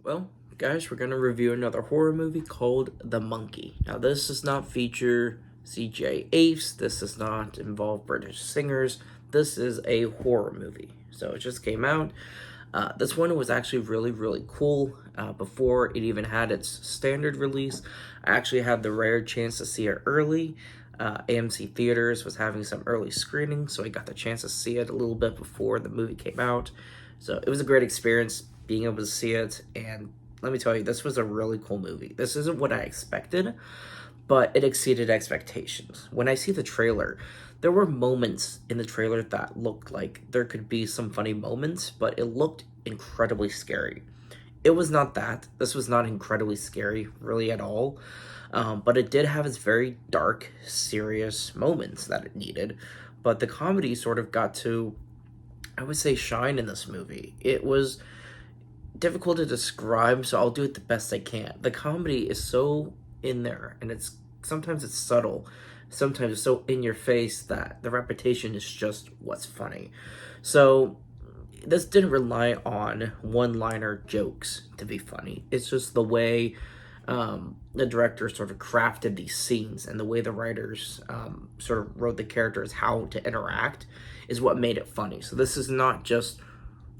Well, guys, we're going to review another horror movie called The Monkey. Now, this does not feature CGI apes, this does not involve British singers, this is a horror movie. So it just came out. This one was actually really cool. Before it even had its standard release, I actually had the rare chance to see it early. AMC Theaters was having some early screenings, so I got the chance to see it a little bit before the movie came out. So it was a great experience being able to see it, and let me tell you, this was a really cool movie. This isn't what I expected, but it exceeded expectations. When I see the trailer, there were moments in the trailer that looked like there could be some funny moments, but it looked incredibly scary. It was not that. This was not incredibly scary, really, at all. But it did have its very dark, serious moments that it needed. But the comedy sort of got to, I would say, shine in this movie. It was difficult to describe, so I'll do it the best I can. The comedy is so in there, and sometimes it's subtle, sometimes it's so in your face that the repetition is just what's funny. So this didn't rely on one-liner jokes to be funny. It's just the way the director sort of crafted these scenes and the way the writers sort of wrote the characters how to interact is what made it funny. So this is not just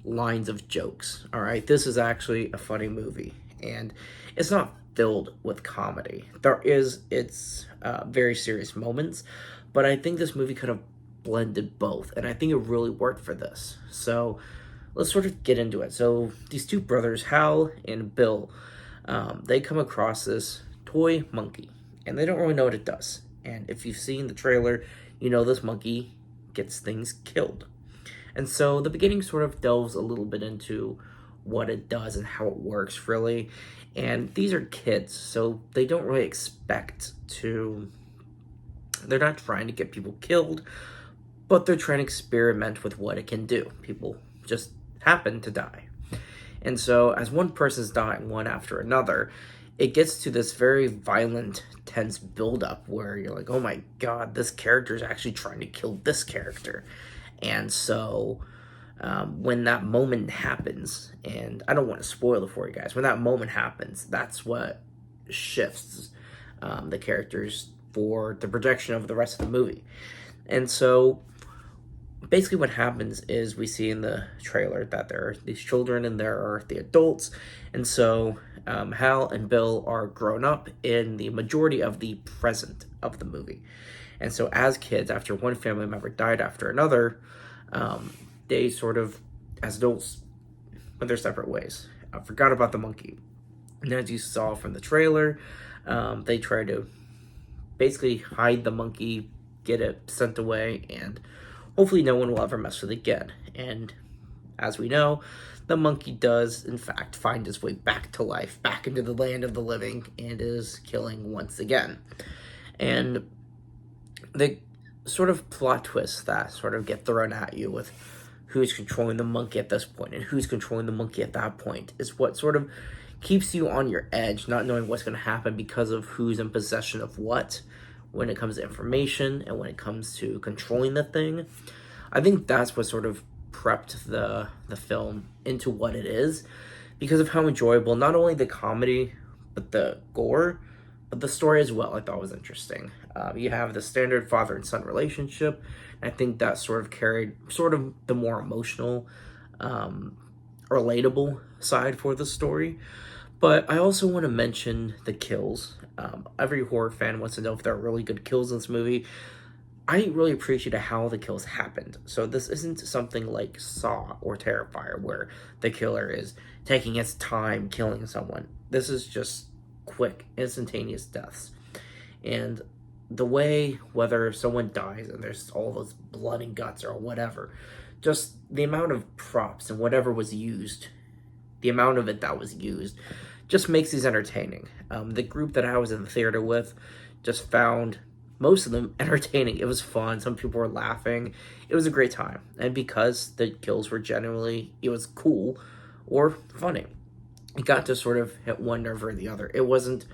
lines of jokes, all right? This is actually a funny movie, and it's not filled with comedy. There is its very serious moments, but I think this movie could have blended both, and I think it really worked for this. So let's sort of get into it. So these two brothers, Hal and Bill, they come across this toy monkey, and they don't really know what it does. And if you've seen the trailer, you know this monkey gets things killed. And so the beginning sort of delves a little bit into what it does and how it works, really. And these are kids, so they don't really expect to... They're not trying to get people killed, but they're trying to experiment with what it can do. People just happen to die. And so as one person's dying one after another, it gets to this very violent, tense buildup where you're like, oh my god, this character is actually trying to kill this character. And so when that moment happens, and I don't want to spoil it for you guys, when that moment happens, that's what shifts the characters for the projection of the rest of the movie. And so basically what happens is we see in the trailer that there are these children and there are the adults. And so Hal and Bill are grown up in the majority of the present of the movie. And so as kids, after one family member died after another, they sort of, as adults, went their separate ways. I forgot about the monkey. And as you saw from the trailer, they try to basically hide the monkey, get it sent away, and hopefully no one will ever mess with it again. And as we know, the monkey does, in fact, find his way back to life, back into the land of the living, and is killing once again. And the sort of plot twists that sort of get thrown at you with who's controlling the monkey at this point and who's controlling the monkey at that point is what sort of keeps you on your edge, not knowing what's going to happen because of who's in possession of what when it comes to information and when it comes to controlling the thing. I think that's what sort of prepped the film into what it is because of how enjoyable not only the comedy but the gore, but the story as well I thought was interesting. You have the standard father and son relationship. And I think that sort of carried sort of the more emotional, relatable side for the story. But I also want to mention the kills. Every horror fan wants to know if there are really good kills in this movie. I really appreciated how the kills happened. So this isn't something like Saw or Terrifier where the killer is taking its time killing someone. This is just quick, instantaneous deaths. And the way, whether someone dies and there's all those blood and guts or whatever, just the amount of props and whatever was used, the amount of it that was used, just makes these entertaining. The group that I was in the theater with just found most of them entertaining. It was fun. Some people were laughing. It was a great time. And because the kills were generally, it was cool or funny, it got to sort of hit one nerve or the other. It wasn't,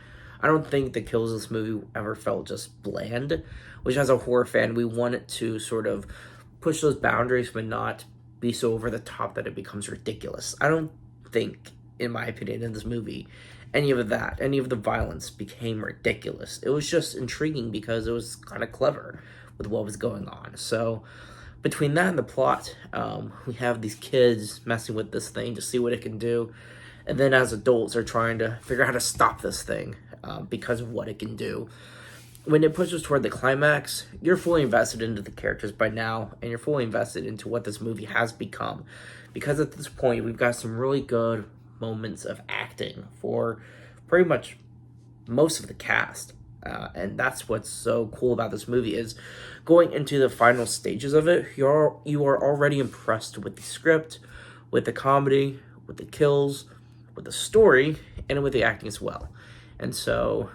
I don't think the kills in this movie ever felt just bland, which as a horror fan, we wanted to sort of push those boundaries but not be so over the top that it becomes ridiculous. I don't think in my opinion, in this movie. Any of that, any of the violence became ridiculous. It was just intriguing because it was kind of clever with what was going on. So between that and the plot, we have these kids messing with this thing to see what it can do. And then as adults, they're trying to figure out how to stop this thing because of what it can do. When it pushes toward the climax, you're fully invested into the characters by now, and you're fully invested into what this movie has become. Because at this point, we've got some really good moments of acting for pretty much most of the cast. And that's what's so cool about this movie is going into the final stages of it, you are already impressed with the script, with the comedy, with the kills, with the story, and with the acting as well. And so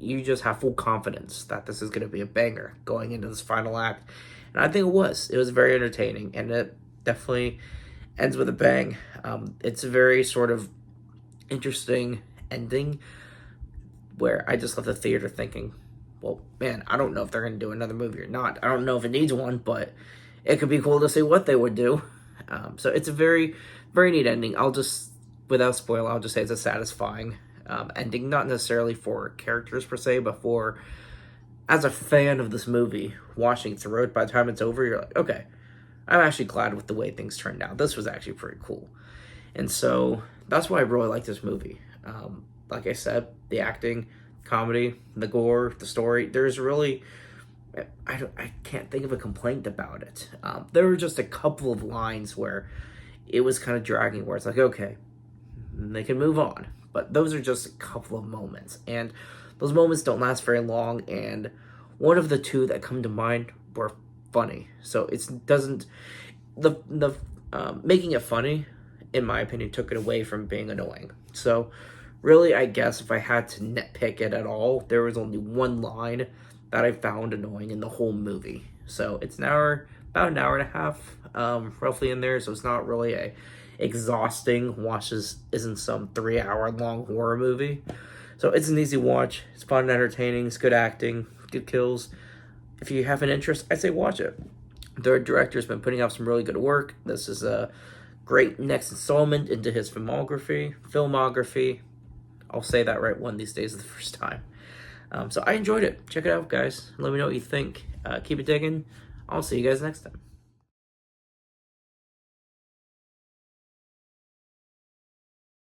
you just have full confidence that this is going to be a banger going into this final act. And I think it was. It was very entertaining, and it definitely ends with a bang. It's a very sort of interesting ending where I just left the theater thinking, well, man, I don't know if they're going to do another movie or not. I don't know if it needs one, but it could be cool to see what they would do. So it's a very, very neat ending. Without spoil, I'll just say it's a satisfying ending, not necessarily for characters per se, but for, as a fan of this movie, watching it through it, by the time it's over, you're like, okay, I'm actually glad with the way things turned out. This was actually pretty cool. And so that's why I really like this movie. Like I said, the acting, comedy, the gore, the story, there's really, I can't think of a complaint about it. There were just a couple of lines where it was kind of dragging, where it's like, okay, they can move on. But those are just a couple of moments. And those moments don't last very long. And one of the two that come to mind were funny. So it doesn't, making it funny, in my opinion, took it away from being annoying. So really, I guess if I had to nitpick it at all, there was only one line that I found annoying in the whole movie. So it's about an hour and a half, roughly in there. So it's not really a exhausting watch. Isn't some 3-hour long horror movie. So it's an easy watch. It's fun and entertaining. It's good acting, good kills. If you have an interest, I'd say watch it. The director's been putting out some really good work. This is a great next installment into his filmography. I'll say that right one of these days the first time. So I enjoyed it. Check it out, guys. Let me know what you think. Keep it digging. I'll see you guys next time.